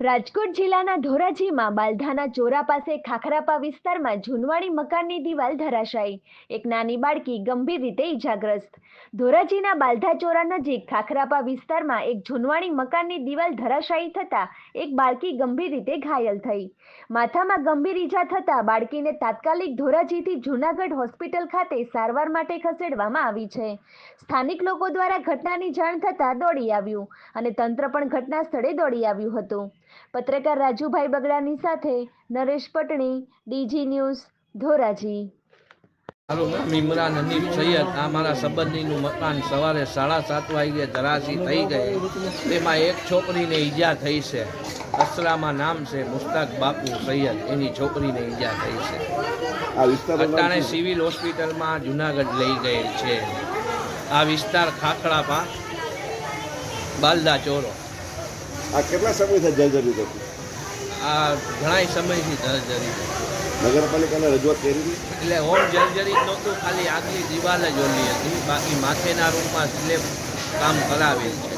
રાજકોટ જિલ્લાના ધોરાજીમાં બાલધાના ચોરા પાસે ખાખરાપા વિસ્તારમાં જૂનવાણી મકાનની દિવાલ ધરાશાયી, એક નાની બાળકી ગંભીર રીતે ઈજાગ્રસ્ત। ધોરાજીના બાલધા ચોરા નજીક ખાખરાપા વિસ્તારમાં એક જૂનવાણી મકાનની દિવાલ ધરાશાયી થતા એક બાળકી ગંભીર રીતે ઘાયલ થઈ। માથામાં ગંભીર ઈજા થતા બાળકીને તાત્કાલિક ધોરાજીથી જૂનાગઢ હોસ્પિટલ ખાતે સારવાર માટે ખસેડવામાં આવી છે। સ્થાનિક લોકો દ્વારા ઘટનાની જાણ થતાં દોડી આવ્યું અને તંત્ર પણ ઘટના સ્થળે દોડી આવ્યું હતું। પત્રકાર રાજુભાઈ બગડાની સાથે નરેશ પટણી, ડીજી ન્યૂઝ, ધોરાજી। મારું નામ ઇમરાન હનીફ સૈયદ। આ મારા સંબંધીનું મકાન સવારે 7:30 વાગે ધરાશી થઈ ગઈ। તેમાં એક છોકરીને ઈજા થઈ છે। અસરામાં નામ છે મુસ્તાક બાપુ સૈયદ, એની છોકરીને ઈજા થઈ છે। અટાણે સિવિલ હોસ્પિટલમાં જુનાગઢ લઈ ગયેલ છે। આ વિસ્તાર ખાખરાપા બાલધા ચોરો। આ કેટલા સમયથી જર્જરિત હતી? આ ઘણા સમયથી જર્જરિત હતી। નગરપાલિકાને રજૂઆત કરી હતી? એટલે હોમ જર્જરિત નહોતું, ખાલી આગલી દિવાલ જ ઓલી હતી, બાકી માથેના રૂમમાં સ્લેબ કામ કરાવેલ છે।